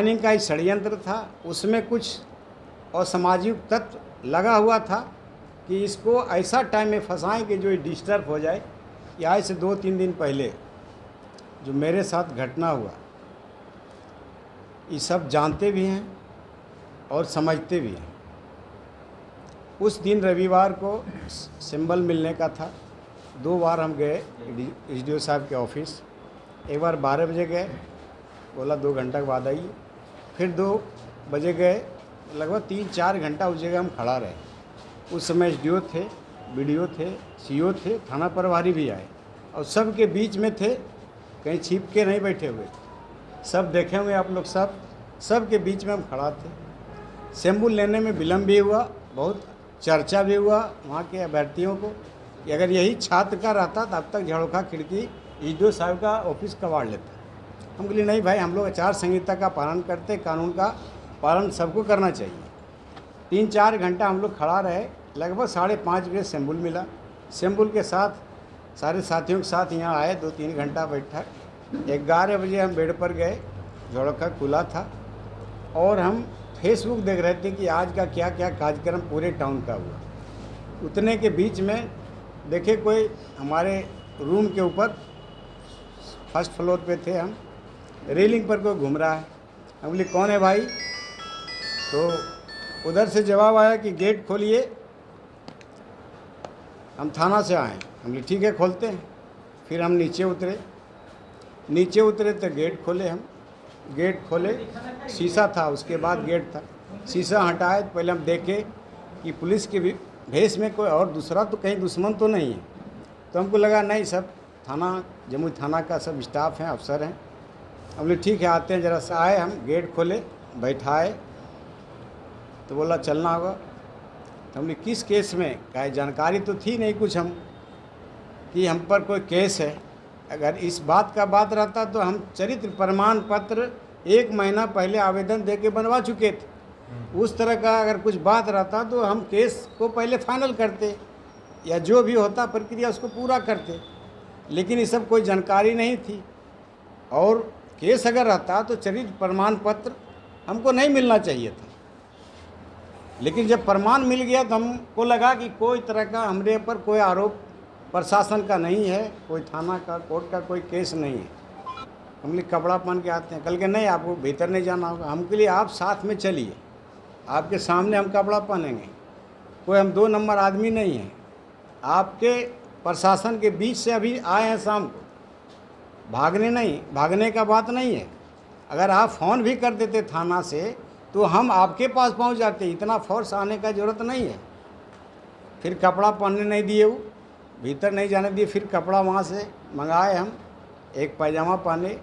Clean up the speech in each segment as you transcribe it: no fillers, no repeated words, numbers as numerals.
Mining का ही षड्यंत्र था। उसमें कुछ असामाजिक तत्व लगा हुआ था कि इसको ऐसा टाइम में फंसाएं कि जो डिस्टर्ब हो जाए। या आज से 2-3 दिन पहले जो मेरे साथ घटना हुआ, ये सब जानते भी हैं और समझते भी हैं। उस दिन रविवार को सिंबल मिलने का था। 2 बार हम गए एसडीओ साहब के ऑफिस। एक बार 12 बजे गए, बोला 2 घंटा के बाद आइए। फिर 2 बजे गए, लगभग 3-4 घंटा उस जगह हम खड़ा रहे। उस समय एसडीओ थे, बीडीओ थे, सीओ थे, थाना प्रभारी भी आए और सब के बीच में थे, कहीं छिप के नहीं बैठे हुए। सब देखे हुए आप लोग, सब के बीच में हम खड़ा थे। सैंपल लेने में विलम्ब भी हुआ, बहुत चर्चा भी हुआ वहाँ के अभ्यर्थियों को कि अगर यही छात्र का रहता तब तक झड़ोखा खिड़की एसडीओ साहब का ऑफिस कबाड़ लेता। हम बोले नहीं भाई, हम लोग आचार संहिता का पालन करते, कानून का पालन सबको करना चाहिए। 3-4 घंटा हम लोग खड़ा रहे। लगभग 5:30 बजे सैंपल मिला। सैंपल के साथ सारे साथियों के साथ यहाँ आए, 2-3 घंटा बैठा। 11 बजे हम बेड पर गए, झड़ोखा खुला था और हम फेसबुक देख रहे थे कि आज का क्या क्या कार्यक्रम पूरे टाउन का हुआ। उतने के बीच में देखे कोई हमारे रूम के ऊपर फर्स्ट फ्लोर पे थे हम, रेलिंग पर कोई घूम रहा है। हम बोले कौन है भाई? तो उधर से जवाब आया कि गेट खोलिए, हम थाना से आए। हम बोले ठीक है खोलते हैं। फिर हम नीचे उतरे तो गेट खोले। हम गेट खोले, शीशा था, उसके बाद गेट था। शीशा हटाए तो पहले हम देखे कि पुलिस के भेष में कोई और दूसरा तो कहीं दुश्मन तो नहीं है। तो हमको लगा नहीं, सब थाना जमुई थाना का सब स्टाफ हैं, अफसर हैं। हम बोले ठीक है आते हैं। ज़रा सा आए, हम गेट खोले, बैठाए तो बोला चलना होगा। तो हमने किस केस में? कहा जानकारी तो थी नहीं कुछ हम कि हम पर कोई केस है। अगर इस बात का बात रहता तो हम चरित्र प्रमाण पत्र 1 महीना पहले आवेदन दे के बनवा चुके थे। उस तरह का अगर कुछ बात रहता तो हम केस को पहले फाइनल करते या जो भी होता प्रक्रिया उसको पूरा करते। लेकिन ये सब कोई जानकारी नहीं थी। और केस अगर रहता तो चरित्र प्रमाण पत्र हमको नहीं मिलना चाहिए था। लेकिन जब प्रमाण मिल गया तो हमको लगा कि कोई तरह का हमरे पर कोई आरोप प्रशासन का नहीं है, कोई थाना का कोर्ट का कोई केस नहीं है। हम लोग कपड़ा पहन के आते हैं। कल के नहीं, आपको भीतर नहीं जाना होगा। हमके लिए आप साथ में चलिए, आपके सामने हम कपड़ा पहनेंगे। कोई हम 2 नंबर आदमी नहीं हैं। आपके प्रशासन के बीच से अभी आए हैं शाम को, भागने का बात नहीं है। अगर आप फ़ोन भी कर देते थाना से तो हम आपके पास पहुंच जाते। इतना फोर्स आने का ज़रूरत नहीं है। फिर कपड़ा पहनने नहीं दिए, वो भीतर नहीं जाने दिए। फिर कपड़ा वहाँ से मंगाए हम, एक पैजामा पहने,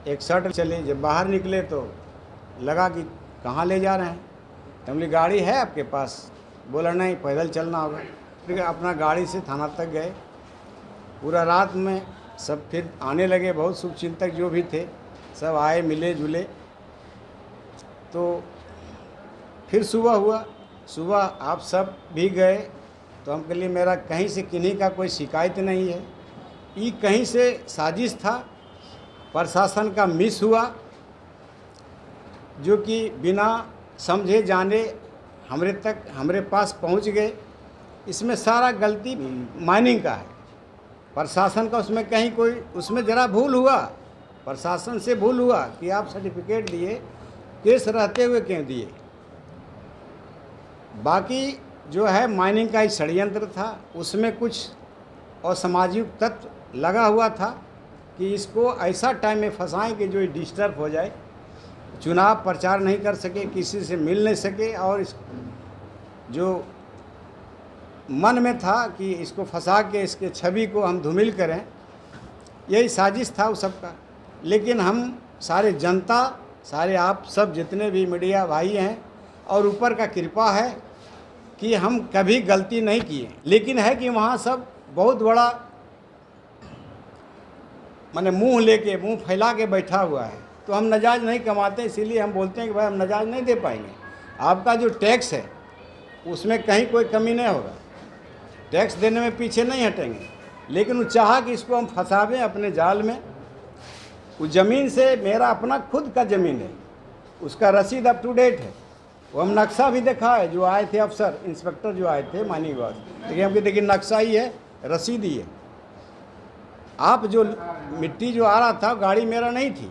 एक शर्ट। चले जब बाहर निकले तो लगा कि कहाँ ले जा रहे हैं। तो हमने गाड़ी है आपके पास? बोला नहीं, पैदल चलना होगा। फिर अपना गाड़ी से थाना तक गए। पूरा रात में सब फिर आने लगे, बहुत शुभचिंतक जो भी थे सब आए, मिले जुले। तो फिर सुबह हुआ, सुबह आप सब भी गए। तो हम के लिए मेरा कहीं से किन्हीं का कोई शिकायत नहीं है। ये कहीं से साजिश था, प्रशासन का मिस हुआ, जो कि बिना समझे जाने हमरे पास पहुंच गए। इसमें सारा गलती माइनिंग का है, प्रशासन का उसमें कहीं कोई उसमें ज़रा भूल हुआ, प्रशासन से भूल हुआ कि आप सर्टिफिकेट दिए, केस रहते हुए क्यों दिए। बाकी जो है माइनिंग का ही षड्यंत्र था। उसमें कुछ असामाजिक तत्व लगा हुआ था कि इसको ऐसा टाइम में फंसाएं कि जो डिस्टर्ब हो जाए, चुनाव प्रचार नहीं कर सके, किसी से मिल नहीं सके। और इस जो मन में था कि इसको फंसा के इसके छवि को हम धूमिल करें, यही साजिश था उस सब का। लेकिन हम सारे जनता, सारे आप सब जितने भी मीडिया भाई हैं, और ऊपर का कृपा है कि हम कभी गलती नहीं किए। लेकिन है कि वहाँ सब बहुत बड़ा माने मुंह फैला के बैठा हुआ है। तो हम नजायज़ नहीं कमाते, इसीलिए हम बोलते हैं कि भाई हम नजायज़ नहीं दे पाएंगे। आपका जो टैक्स है उसमें कहीं कोई कमी नहीं होगा, टैक्स देने में पीछे नहीं हटेंगे। लेकिन वो चाहा कि इसको हम फंसावें अपने जाल में। उस ज़मीन से, मेरा अपना खुद का ज़मीन है, उसका रसीद अप टू डेट है। वो हम नक्शा भी देखा है, जो आए थे अफसर इंस्पेक्टर जो आए थे मानी विभाग, लेकिन हमको देखिए नक्शा ही है, रसीद ही है। आप जो मिट्टी जो आ रहा था गाड़ी मेरा नहीं थी,